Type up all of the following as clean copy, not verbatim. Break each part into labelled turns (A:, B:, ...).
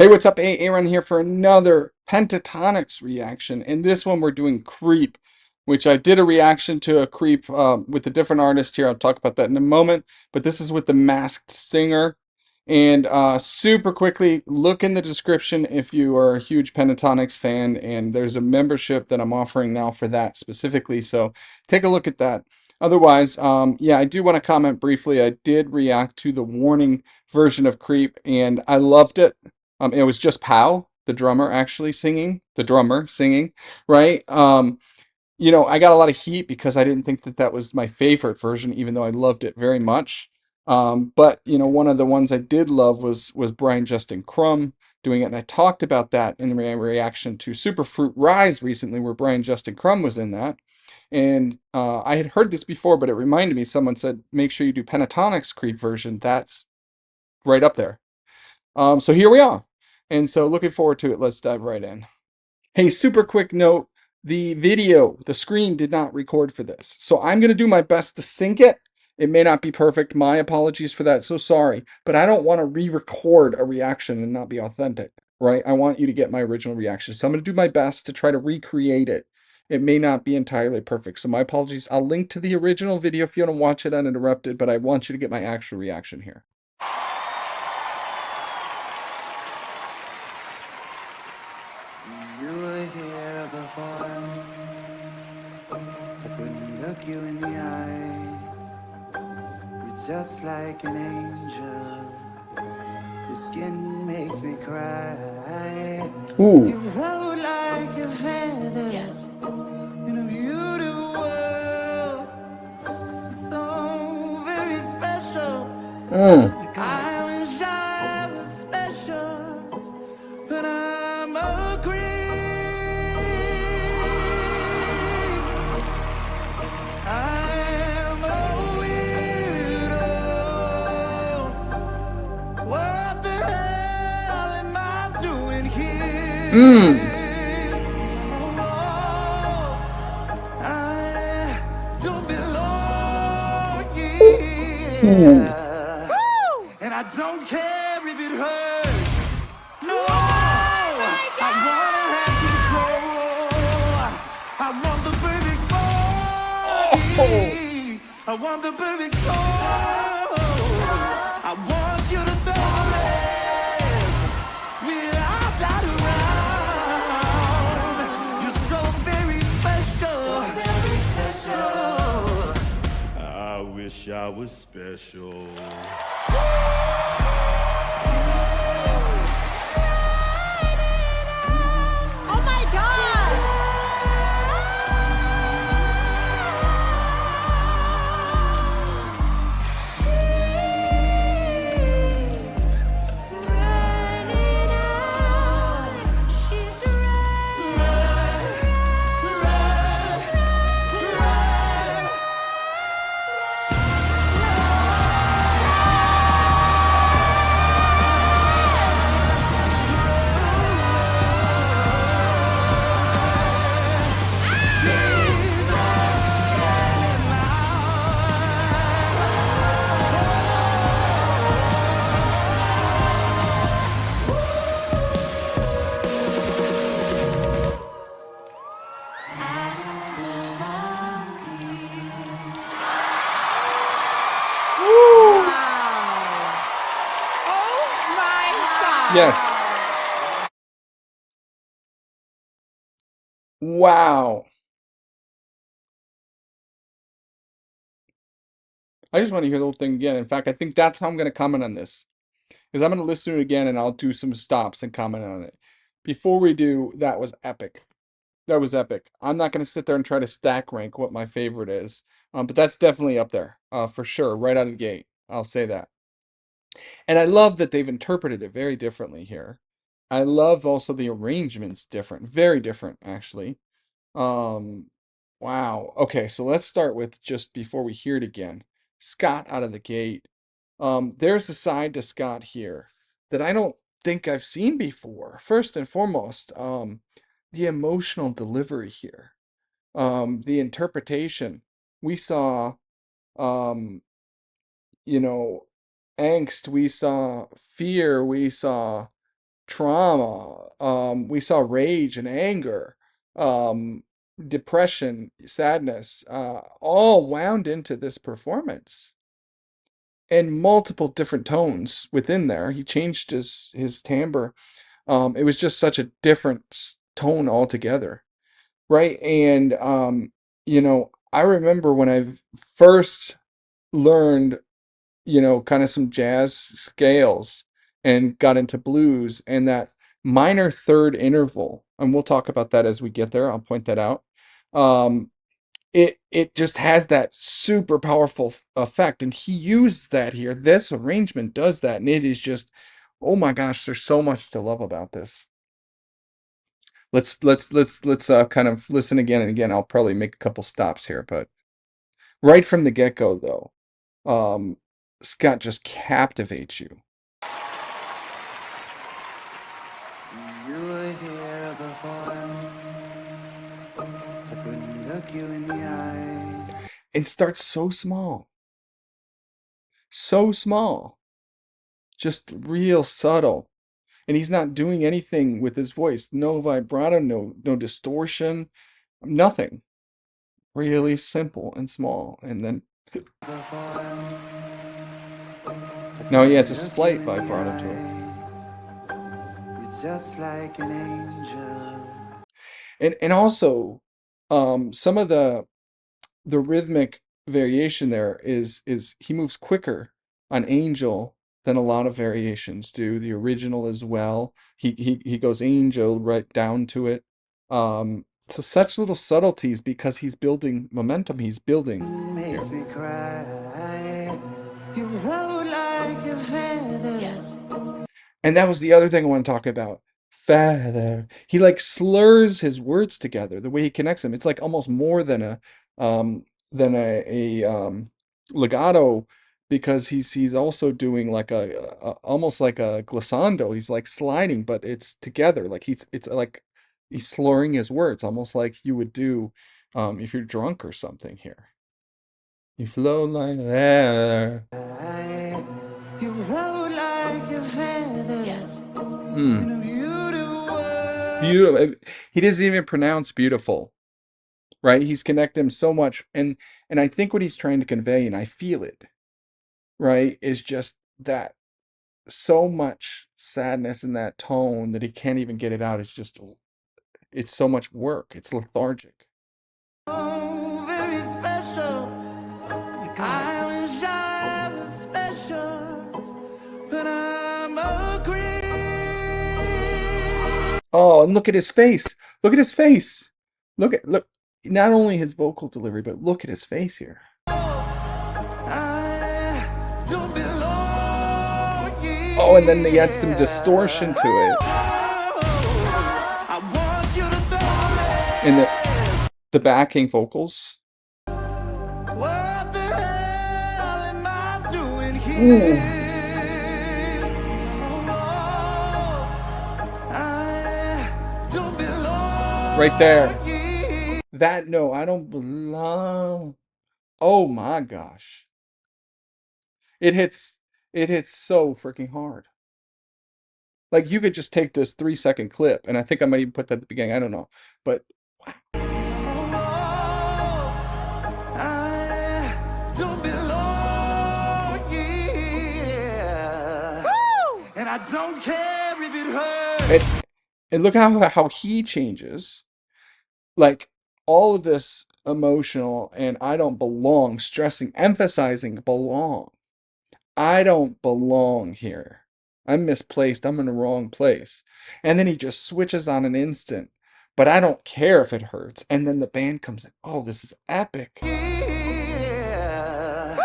A: Hey, what's up? A-Aron here for another Pentatonix reaction. In this one, we're doing Creep, which I did a reaction to a Creep with a different artist here. I'll talk about that in a moment. But this is with the Masked Singer. And super quickly, look in the description if you are a huge Pentatonix fan. And there's a membership that I'm offering now for that specifically. So take a look at that. Otherwise, yeah, I do want to comment briefly. I did react to the Warning version of Creep, and I loved it. It was just Pow, the drummer, actually singing, right? I got a lot of heat because I didn't think that that was my favorite version, even though I loved it very much. But one of the ones I did love was Brian Justin Crumb doing it, and I talked about that in reaction to Superfruit Rise recently, where Brian Justin Crumb was in that. And I had heard this before, but it reminded me. Someone said, "Make sure you do Pentatonix Creep version." That's right up there. So here we are. And so looking forward to it. Let's dive right in. Hey, super quick note. The screen did not record for this. So I'm going to do my best to sync it. It may not be perfect. My apologies for that. So sorry. But I don't want to re-record a reaction and not be authentic, right? I want you to get my original reaction. So I'm going to do my best to try to recreate it. It may not be entirely perfect. So my apologies. I'll link to the original video if you want to watch it uninterrupted, but I want you to get my actual reaction here.
B: You were here before. I couldn't look you in the eye. You're just like an angel. Your skin makes me cry.
A: Ooh.
B: You float like a feather. Yes. In a beautiful world. So very special. I wish I was special, but I'm a creep. I'm a weirdo. What the hell am I doing here? I don't belong here. And I don't care if it hurts. No, I wanna have control. I want the perfect body. I want the perfect soul. I want you to notice without that around. You're so very special. I wish I was special.
C: Oh my God!
A: Yes. Wow. I just want to hear the whole thing again. In fact, I think that's how I'm going to comment on this. Because I'm going to listen to it again and I'll do some stops and comment on it. Before we do, that was epic. That was epic. I'm not going to sit there and try to stack rank what my favorite is. But that's definitely up there, for sure, right out of the gate. I'll say that. And I love that they've interpreted it very differently here. I love also the arrangements different, very different actually. Wow. Okay, so let's start with just before we hear it again. Scott out of the gate. There's a side to Scott here that I don't think I've seen before. First and foremost, the emotional delivery here. The interpretation. We saw um, you know, angst, we saw fear, we saw trauma. We saw rage and anger, um, depression, sadness, all wound into this performance, and multiple different tones within there. He changed his timbre. It was just such a different tone altogether, right? And I remember when I first learned, kind of some jazz scales and got into blues, and that minor third interval, and we'll talk about that as we get there. I'll point that out. Um, it just has that super powerful effect, and he used that here. This arrangement does that, and it is just, oh my gosh, there's so much to love about this. Let's kind of listen again and again. I'll probably make a couple stops here, but right from the get-go though, Scott just captivates you.
B: You were here before. I couldn't look you in the eye.
A: And starts so small. So small. Just real subtle. And he's not doing anything with his voice. No vibrato, no distortion, nothing. Really simple and small. And then now he adds a slight vibrato to it.
B: You're just like an angel.
A: And also, some of the rhythmic variation there is he moves quicker on Angel than a lot of variations do. The original as well. He goes Angel right down to it. So such little subtleties because he's building momentum. He's building here.
B: Makes me cry. You rode like a feather.
C: Yes.
A: And that was the other thing I want to talk about. Feather. He like slurs his words together. The way he connects them, it's like almost more than a legato, because he's also doing like a almost like a glissando. He's like sliding, but it's together. Like it's like he's slurring his words, almost like you would do if you're drunk or something here. You flow like air.
B: You rode like a feather.
C: Yes.
B: In a beautiful world.
A: Beautiful. He doesn't even pronounce beautiful, right? He's connected him so much, and I think what he's trying to convey, and I feel it, right, is just that so much sadness in that tone that he can't even get it out. It's so much work. It's lethargic.
B: Oh, very special. I wish I was special, but I'm a creep.
A: Oh, and look at his face. Look at his face. Look. Not only his vocal delivery, but look at his face here.
B: I don't belong here.
A: Oh, and then he adds some distortion to it.
B: I want you to know
A: And the backing vocals.
B: what the hell am I doing
A: Ooh.
B: here? I don't belong
A: Right there.
B: here.
A: That no, I don't belong. Oh my gosh. It hits so freaking hard. Like you could just take this 3-second clip, and I think I might even put that at the beginning. I don't know. But
B: I don't belong here. And I don't care if it hurts.
A: and look how he changes. Like all of this emotional and I don't belong, stressing, emphasizing belong. I don't belong here. I'm misplaced. I'm in the wrong place. And then he just switches on an instant. But I don't care if it hurts. And then the band comes in. Oh, this is epic.
B: Yeah.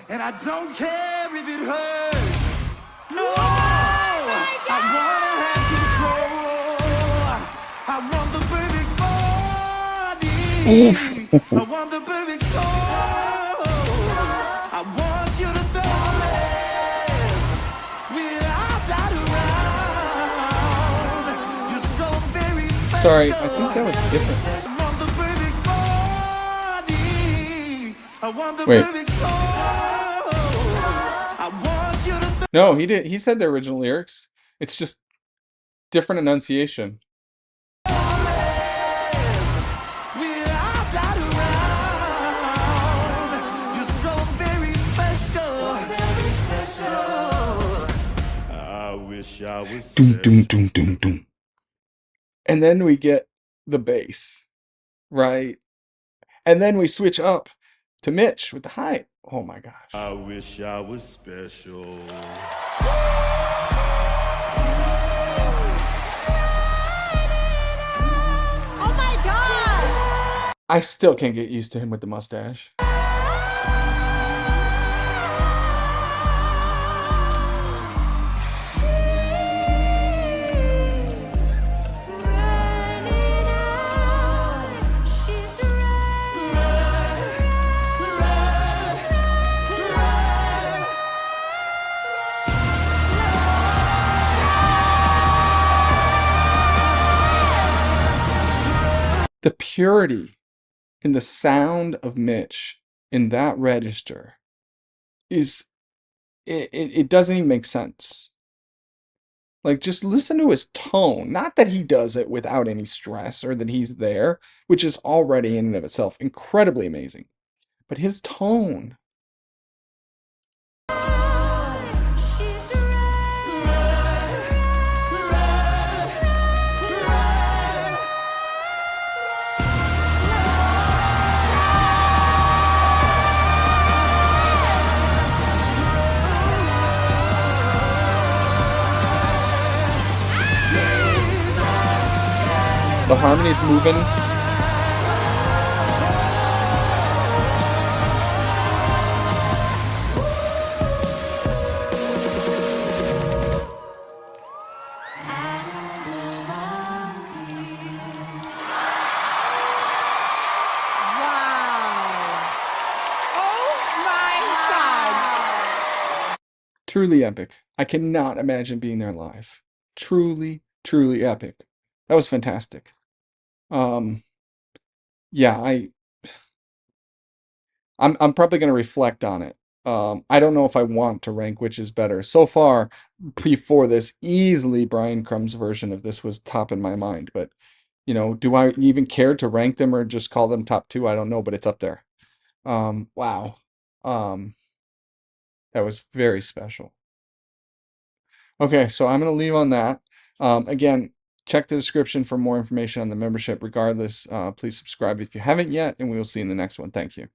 B: And I don't care if it hurts. No, I wanna have control. I want the perfect body. I want the perfect soul. I want you to know it. Without that around, you're so very special.
A: Sorry, I think that was different.
B: I want the perfect body. I want the
A: Wait.
B: perfect soul. I want you to
A: No, he did. He said the original lyrics. It's just different enunciation.
B: We're all that around. You're so very special. I wish I was
A: Doom, doom,
B: special.
A: doom, doom, doom. And then we get the bass, right? And then we switch up to Mitch with the high. Oh my gosh.
B: I wish I was special.
C: Oh my god!
A: I still can't get used to him with the mustache. The purity in the sound of Mitch in that register is it doesn't even make sense. Like, just listen to his tone. Not that he does it without any stress or that he's there, which is already in and of itself incredibly amazing. But his tone. The harmony's moving.
C: Wow. Oh my god.
A: Truly epic. I cannot imagine being there live. Truly, truly epic. That was fantastic. Yeah, I'm probably going to reflect on it. I don't know if I want to rank which is better. So far, before this, easily Brian Crumb's version of this was top in my mind. But, you know, do I even care to rank them or just call them top two? I don't know, but it's up there. Wow. That was very special. Okay, so I'm going to leave on that. Again, check the description for more information on the membership. Regardless, please subscribe if you haven't yet, and we will see you in the next one. Thank you.